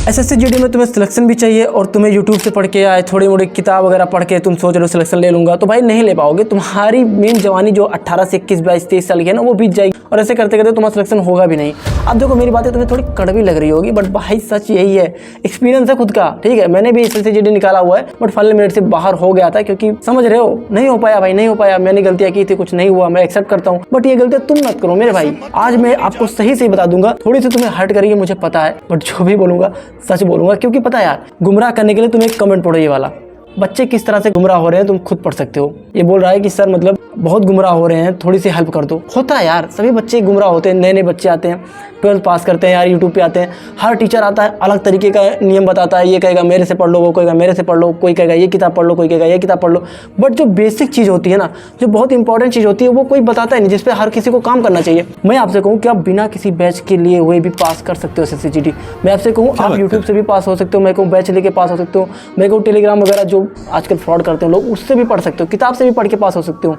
SSC GD में तुम्हें selection भी चाहिए और तुम्हें यूट्यूब से पढ़ के आए थोड़ी मोड़ी किताब वगैरह पढ़ के तुम सोच रहे हो सिलेक्शन ले लूंगा, तो भाई नहीं ले पाओगे। तुम्हारी मेन जवानी जो 18 से 21, 22, 23 साल की है ना, वो बीत जाएगी और ऐसे करते करते तुम्हारा सिलेक्शन होगा भी नहीं। अब देखो मेरी बातें तुम्हें थोड़ी कड़वी लग रही होगी, बट भाई सच यही है, एक्सपीरियंस है खुद का, ठीक है। मैंने भी एसएससी जीडी निकाला हुआ है, बट फाइनल मेरिट से बाहर हो गया था, क्योंकि समझ रहे हो नहीं हो पाया भाई, नहीं हो पाया। मैंने गलतियां की थी, कुछ नहीं हुआ, मैं एक्सेप्ट करता हूँ, बट ये गलतियां तुम मत करो मेरे भाई। आज मैं आपको सही से बता दूंगा, थोड़ी सी तुम्हें हर्ट करेगी मुझे पता है, बट जो भी बोलूंगा सच बोलूंगा, क्योंकि पता है यार, गुमराह करने के लिए तुम एक कमेंट पढ़ो ये वाला, बच्चे किस तरह से गुमराह हो रहे हैं तुम खुद पढ़ सकते हो। ये बोल रहा है कि सर मतलब बहुत गुमराह हो रहे हैं, थोड़ी सी हेल्प कर दो। होता है यार, सभी बच्चे गुमराह होते हैं, नए नए बच्चे आते हैं, 12th पास करते हैं यार, यूट्यूब पे आते हैं, हर टीचर आता है अलग तरीके का नियम बताता है, ये कहेगा मेरे से पढ़ लो, वो कहेगा मेरे से पढ़ लो, कोई कहेगा ये किताब पढ़ लो, कोई कहेगा ये किताब पढ़ लो। बट जो बेसिक चीज़ होती है ना, जो बहुत इंपॉर्टेंट चीज़ होती है, वो कोई बताता है नहीं, जिसपे हर किसी को काम करना चाहिए। मैं आपसे कहूँ कि आप बिना किसी बैच के लिए हुए भी पास कर सकते हो एसएससी जीडी। मैं आपसे कहूँ आप यूट्यूब से भी पास हो सकते हो, मैं कहूँ बैच लेके पास हो सकते हो, मैं कहूँ टेलीग्राम वगैरह जो आजकल फ्रॉड करते हैं लोग, उससे भी पढ़ सकते हो, किताब से भी पढ़ के पास हो सकते हो।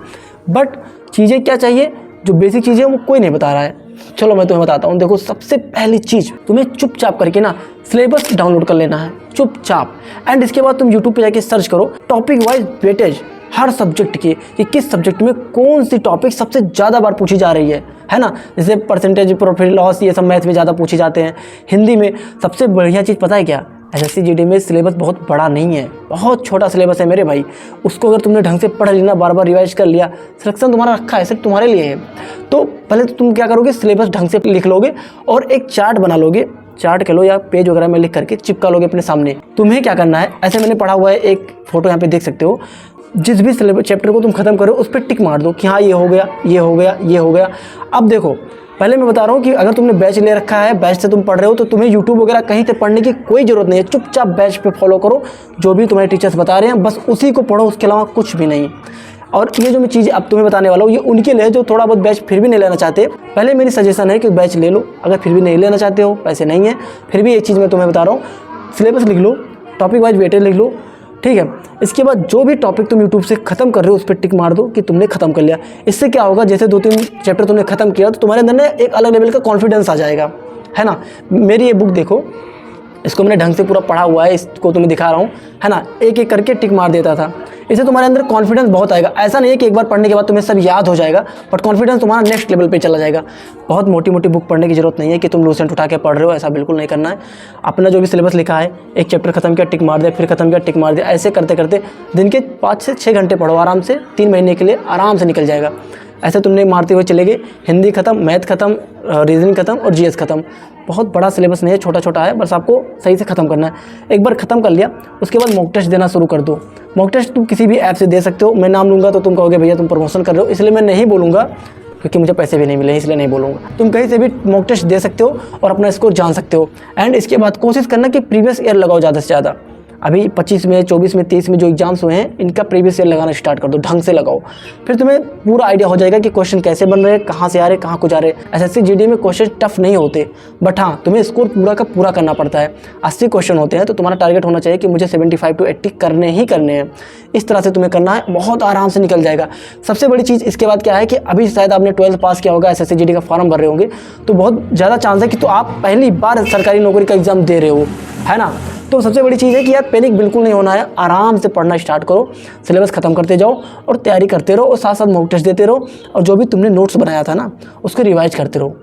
बट चीज़ें क्या चाहिए, जो बेसिक चीज़ें वो कोई नहीं बता रहा है। चलो मैं तुम्हें बताता हूँ। देखो सबसे पहली चीज़, तुम्हें चुपचाप करके ना सिलेबस डाउनलोड कर लेना है, चुपचाप। एंड इसके बाद तुम यूट्यूब पे जाके सर्च करो टॉपिक वाइज वेटेज हर सब्जेक्ट की, कि किस सब्जेक्ट में कौन सी टॉपिक सबसे ज़्यादा बार पूछी जा रही है ना। जैसे परसेंटेज, प्रॉफिट लॉस, ये सब मैथ में ज़्यादा पूछे जाते हैं। हिंदी में सबसे बढ़िया चीज़ पता है क्या, एसएससी जीडी में सिलेबस बहुत बड़ा नहीं है, बहुत छोटा सिलेबस है मेरे भाई। उसको अगर तुमने ढंग से पढ़ लिया, बार बार रिवाइज कर लिया, सिलेक्शन तुम्हारा रखा है, सिर्फ तुम्हारे लिए है। तो पहले तो तुम क्या करोगे, सिलेबस ढंग से लिख लोगे और एक चार्ट बना लोगे, चार्ट कह लो या पेज वगैरह में लिख करके चिपका लोगे अपने सामने। तुम्हें क्या करना है, ऐसे मैंने पढ़ा हुआ है, एक फोटो यहाँ पे देख सकते हो। जिस भी सिलेबस चैप्टर को तुम खत्म करो उस पर टिक मार दो कि हाँ ये हो गया, ये हो गया, ये हो गया। अब देखो पहले मैं बता रहा हूँ कि अगर तुमने बैच ले रखा है, बैच से तुम पढ़ रहे हो, तो तुम्हें यूट्यूब वगैरह कहीं से पढ़ने की कोई ज़रूरत नहीं है। चुपचाप बैच पे फॉलो करो, जो भी तुम्हारे टीचर्स बता रहे हैं बस उसी को पढ़ो, उसके अलावा कुछ भी नहीं। और ये जो मैं चीज़ें अब तुम्हें बताने वाला हूँ, ये उनके लिए जो थोड़ा बहुत बैच फिर भी नहीं लेना चाहते। पहले मेरी सजेशन है कि बैच ले लो, अगर फिर भी नहीं लेना चाहते हो, पैसे नहीं है, फिर भी एक चीज़ मैं तुम्हें बता रहा हूँ, सिलेबस लिख लो, टॉपिक वाइज वेटेज लिख लो, ठीक है। इसके बाद जो भी टॉपिक तुम यूट्यूब से खत्म कर रहे हो उस पर टिक मार दो कि तुमने खत्म कर लिया। इससे क्या होगा, जैसे 2-3 चैप्टर तुमने खत्म किया तो तुम्हारे अंदर ना एक अलग लेवल का कॉन्फिडेंस आ जाएगा, है ना। मेरी ये बुक देखो, इसको मैंने ढंग से पूरा पढ़ा हुआ है, इसको तुम्हें दिखा रहा हूँ, है ना। एक एक करके टिक मार देता था, इससे तुम्हारे अंदर कॉन्फिडेंस बहुत आएगा। ऐसा नहीं है कि एक बार पढ़ने के बाद तुम्हें सब याद हो जाएगा, बट कॉन्फिडेंस तुम्हारा नेक्स्ट लेवल पे चला जाएगा। बहुत मोटी मोटी बुक पढ़ने की जरूरत नहीं है कि तुम लूसेंट उठा के पढ़ रहे हो, ऐसा बिल्कुल नहीं करना है। अपना जो भी सिलेबस लिखा है, एक चैप्टर खत्म किया टिक मार दिया, फिर खत्म किया टिक मार दिया, ऐसे करते करते दिन के 5 से 6 घंटे पढ़ो आराम से, 3 महीने के लिए आराम से निकल जाएगा। ऐसे तुमने मारते हुए चले गए, हिंदी खत्म, मैथ खत्म, रीजनिंग खत्म और जीएस खत्म। बहुत बड़ा सिलेबस नहीं है, छोटा छोटा है, बस आपको सही से ख़त्म करना है। एक बार ख़त्म कर लिया, उसके बाद मॉक टेस्ट देना शुरू कर दो। मॉक टेस्ट तुम किसी भी ऐप से दे सकते हो, मैं नाम लूँगा तो तुम कहोगे भैया तुम प्रमोशन कर रहे हो, इसलिए मैं नहीं बोलूँगा, क्योंकि मुझे पैसे भी नहीं मिले, इसलिए नहीं बोलूँगा। तुम कहीं से भी मॉक टेस्ट दे सकते हो और अपना स्कोर जान सकते हो। एंड इसके बाद कोशिश करना कि प्रीवियस ईयर लगाओ ज़्यादा से ज़्यादा। अभी 25 में, 24 में, 23 में जो एग्जाम्स हुए हैं, इनका प्रीवियस ईयर लगाना स्टार्ट कर दो, ढंग से लगाओ। फिर तुम्हें पूरा आइडिया हो जाएगा कि क्वेश्चन कैसे बन रहे हैं, कहाँ से आ रहे हैं, कहाँ को जा रहे हैं। एसएससी जीडी में क्वेश्चन टफ नहीं होते, बट हाँ तुम्हें स्कोर पूरा का पूरा करना पड़ता है। 80 क्वेश्चन होते हैं, तो तुम्हारा टारगेट होना चाहिए कि मुझे 75 to 80 करने ही करने हैं। इस तरह से तुम्हें करना है, बहुत आराम से निकल जाएगा। सबसे बड़ी चीज़ इसके बाद क्या है कि अभी शायद आपने 12th पास किया होगा, एसएससी जीडी का फॉर्म भर रहे होंगे, तो बहुत ज़्यादा चांस है कि तो आप पहली बार सरकारी नौकरी का एग्जाम दे रहे हो, है ना। तो सबसे बड़ी चीज़ है कि यार पैनिक बिल्कुल नहीं होना है, आराम से पढ़ना स्टार्ट करो, सिलेबस खत्म करते जाओ और तैयारी करते रहो, और साथ साथ मॉक टेस्ट देते रहो, और जो भी तुमने नोट्स बनाया था ना उसको रिवाइज करते रहो।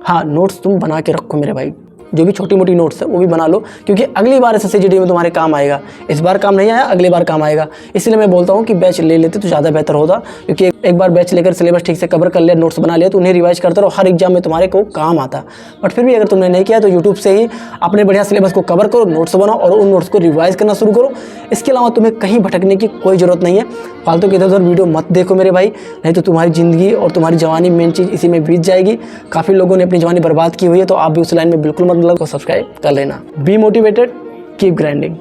हाँ नोट्स तुम बना के रखो मेरे भाई, जो भी छोटी मोटी नोट्स है वो भी बना लो, क्योंकि अगली बार एसएससी जीडी में तुम्हारे काम आएगा। इस बार काम नहीं आया, अगली बार काम आएगा। इसलिए मैं बोलता हूँ कि बैच ले लेते तो ज़्यादा बेहतर होता, क्योंकि एक बार बैच लेकर सिलेबस ठीक से कवर कर लिया, नोट्स बना लिया, तो उन्हें रिवाइज करते रहो, हर एग्जाम में तुम्हारे को काम आता। बट फिर भी अगर तुमने नहीं किया तो यूट्यूब से ही अपने बढ़िया सिलेबस को कवर करो, नोट्स बनाओ और उन नोट्स को रिवाइज करना शुरू करो। इसके अलावा तुम्हें कहीं भटकने की कोई ज़रूरत नहीं है। फालतू के इधर उधर वीडियो मत देखो मेरे भाई, नहीं तो तुम्हारी ज़िंदगी और तुम्हारी जवानी, मेन चीज़ इसी में बीत जाएगी। काफ़ी लोगों ने अपनी जवानी बर्बाद की हुई है, तो आप भी उस लाइन में बिल्कुल मत लग, सब्सक्राइब कर लेना। Be motivated, keep grinding.